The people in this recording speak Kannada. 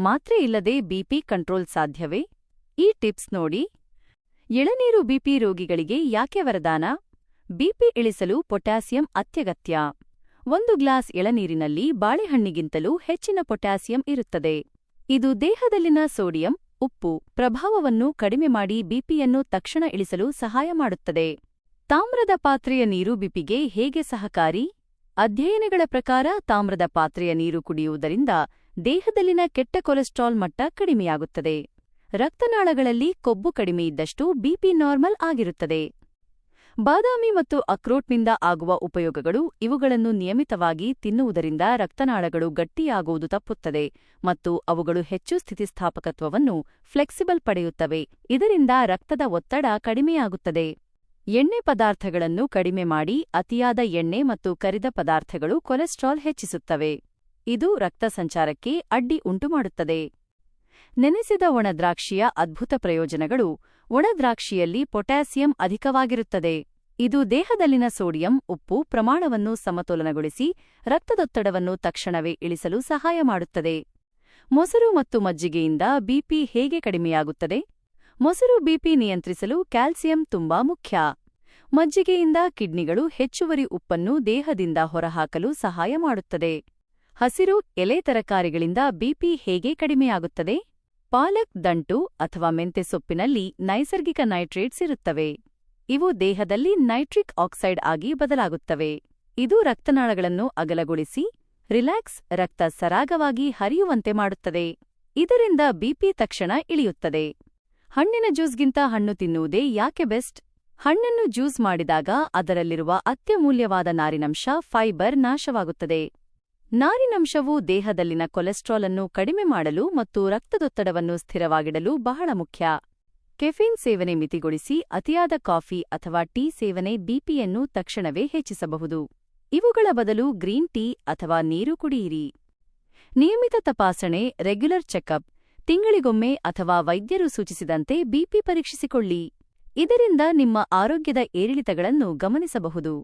ಮಾತ್ರೆ ಇಲ್ಲದೆ ಬಿಪಿ ಕಂಟ್ರೋಲ್ ಸಾಧ್ಯವೇ? ಈ ಟಿಪ್ಸ್ ನೋಡಿ. ಎಳನೀರು ಬಿಪಿ ರೋಗಿಗಳಿಗೆ ಯಾಕೆ ವರದಾನ? ಬಿಪಿ ಇಳಿಸಲು ಪೊಟ್ಯಾಸಿಯಂ ಅತ್ಯಗತ್ಯ. 1 ಗ್ಲಾಸ್ ಎಳನೀರಿನಲ್ಲಿ ಬಾಳೆಹಣ್ಣಿಗಿಂತಲೂ ಹೆಚ್ಚಿನ ಪೊಟ್ಯಾಸಿಯಂ ಇರುತ್ತದೆ. ಇದು ದೇಹದಲ್ಲಿನ ಸೋಡಿಯಂ, ಉಪ್ಪು ಪ್ರಭಾವವನ್ನು ಕಡಿಮೆ ಮಾಡಿ ಬಿಪಿಯನ್ನು ತಕ್ಷಣ ಇಳಿಸಲು ಸಹಾಯ ಮಾಡುತ್ತದೆ. ತಾಮ್ರದ ಪಾತ್ರೆಯ ನೀರು ಬಿಪಿಗೆ ಹೇಗೆ ಸಹಕಾರಿ? ಅಧ್ಯಯನಗಳ ಪ್ರಕಾರ ತಾಮ್ರದ ಪಾತ್ರೆಯ ನೀರು ಕುಡಿಯುವುದರಿಂದ ದೇಹದಲ್ಲಿನ ಕೆಟ್ಟ ಕೊಲೆಸ್ಟ್ರಾಲ್ ಮಟ್ಟ ಕಡಿಮೆಯಾಗುತ್ತದೆ. ರಕ್ತನಾಳಗಳಲ್ಲಿ ಕೊಬ್ಬು ಕಡಿಮೆಯಿದ್ದಷ್ಟು ಬಿಪಿ ನಾರ್ಮಲ್ ಆಗಿರುತ್ತದೆ. ಬಾದಾಮಿ ಮತ್ತು ಅಕ್ರೋಟ್ನಿಂದ ಆಗುವ ಉಪಯೋಗಗಳು. ಇವುಗಳನ್ನು ನಿಯಮಿತವಾಗಿ ತಿನ್ನುವುದರಿಂದ ರಕ್ತನಾಳಗಳು ಗಟ್ಟಿಯಾಗುವುದು ತಪ್ಪುತ್ತದೆ ಮತ್ತು ಅವುಗಳು ಹೆಚ್ಚು ಸ್ಥಿತಿಸ್ಥಾಪಕತ್ವವನ್ನು ಫ್ಲೆಕ್ಸಿಬಲ್ ಪಡೆಯುತ್ತವೆ. ಇದರಿಂದ ರಕ್ತದ ಒತ್ತಡ ಕಡಿಮೆಯಾಗುತ್ತದೆ. ಎಣ್ಣೆ ಪದಾರ್ಥಗಳನ್ನು ಕಡಿಮೆ ಮಾಡಿ. ಅತಿಯಾದ ಎಣ್ಣೆ ಮತ್ತು ಕರಿದ ಪದಾರ್ಥಗಳು ಕೊಲೆಸ್ಟ್ರಾಲ್ ಹೆಚ್ಚಿಸುತ್ತವೆ. ಇದು ರಕ್ತ ಸಂಚಾರಕ್ಕೆ ಅಡ್ಡಿ ಉಂಟುಮಾಡುತ್ತದೆ. ನೆನೆಸಿದ ಒಣದ್ರಾಕ್ಷಿಯ ಅದ್ಭುತ ಪ್ರಯೋಜನಗಳು. ಒಣದ್ರಾಕ್ಷಿಯಲ್ಲಿ ಪೊಟ್ಯಾಸಿಯಂ ಅಧಿಕವಾಗಿರುತ್ತದೆ. ಇದು ದೇಹದಲ್ಲಿನ ಸೋಡಿಯಂ, ಉಪ್ಪು ಪ್ರಮಾಣವನ್ನು ಸಮತೋಲನಗೊಳಿಸಿ ರಕ್ತದೊತ್ತಡವನ್ನು ತಕ್ಷಣವೇ ಇಳಿಸಲು ಸಹಾಯ ಮಾಡುತ್ತದೆ. ಮೊಸರು ಮತ್ತು ಮಜ್ಜಿಗೆಯಿಂದ ಬಿಪಿ ಹೇಗೆ ಕಡಿಮೆಯಾಗುತ್ತದೆ? ಮೊಸರು ಬಿಪಿ ನಿಯಂತ್ರಿಸಲು ಕ್ಯಾಲ್ಸಿಯಂ ತುಂಬಾ ಮುಖ್ಯ. ಮಜ್ಜಿಗೆಯಿಂದ ಕಿಡ್ನಿಗಳು ಹೆಚ್ಚುವರಿ ಉಪ್ಪನ್ನು ದೇಹದಿಂದ ಹೊರಹಾಕಲು ಸಹಾಯ ಮಾಡುತ್ತದೆ. ಹಸಿರು ಎಲೆ ತರಕಾರಿಗಳಿಂದ ಬಿಪಿ ಹೇಗೆ ಕಡಿಮೆಯಾಗುತ್ತದೆ? ಪಾಲಕ್, ದಂಟು ಅಥವಾ ಮೆಂತೆ ಸೊಪ್ಪಿನಲ್ಲಿ ನೈಸರ್ಗಿಕ ನೈಟ್ರೇಟ್ಸ್ ಇರುತ್ತವೆ. ಇವು ದೇಹದಲ್ಲಿ ನೈಟ್ರಿಕ್ ಆಕ್ಸೈಡ್ ಆಗಿ ಬದಲಾಗುತ್ತವೆ. ಇದು ರಕ್ತನಾಳಗಳನ್ನು ಅಗಲಗೊಳಿಸಿ ರಿಲ್ಯಾಕ್ಸ್ ರಕ್ತ ಸರಾಗವಾಗಿ ಹರಿಯುವಂತೆ ಮಾಡುತ್ತದೆ. ಇದರಿಂದ ಬಿಪಿ ತಕ್ಷಣ ಇಳಿಯುತ್ತದೆ. ಹಣ್ಣಿನ ಜ್ಯೂಸ್ಗಿಂತ ಹಣ್ಣು ತಿನ್ನುವುದೇ ಯಾಕೆ ಬೆಸ್ಟ್? ಹಣ್ಣನ್ನು ಜ್ಯೂಸ್ ಮಾಡಿದಾಗ ಅದರಲ್ಲಿರುವ ಅತ್ಯಮೂಲ್ಯವಾದ ನಾರಿನಂಶ ಫೈಬರ್ ನಾಶವಾಗುತ್ತದೆ. ನಾರಿನಂಶವು ದೇಹದಲ್ಲಿನ ಕೊಲೆಸ್ಟ್ರಾಲ್ ಅನ್ನು ಕಡಿಮೆ ಮಾಡಲು ಮತ್ತು ರಕ್ತದೊತ್ತಡವನ್ನು ಸ್ಥಿರವಾಗಿಡಲು ಬಹಳ ಮುಖ್ಯ. ಕೆಫೀನ್ ಸೇವನೆ ಮಿತಿಗೊಳಿಸಿ. ಅತಿಯಾದ ಕಾಫಿ ಅಥವಾ ಟೀ ಸೇವನೆ ಬಿಪಿಯನ್ನು ತಕ್ಷಣವೇ ಹೆಚ್ಚಿಸಬಹುದು. ಇವುಗಳ ಬದಲು ಗ್ರೀನ್ ಟೀ ಅಥವಾ ನೀರು ಕುಡಿಯಿರಿ. ನಿಯಮಿತ ತಪಾಸಣೆ, ರೆಗ್ಯುಲರ್ ಚೆಕಪ್, ತಿಂಗಳಿಗೊಮ್ಮೆ ಅಥವಾ ವೈದ್ಯರು ಸೂಚಿಸಿದಂತೆ ಬಿಪಿ ಪರೀಕ್ಷಿಸಿಕೊಳ್ಳಿ. ಇದರಿಂದ ನಿಮ್ಮ ಆರೋಗ್ಯದ ಏರಿಳಿತಗಳನ್ನು ಗಮನಿಸಬಹುದು.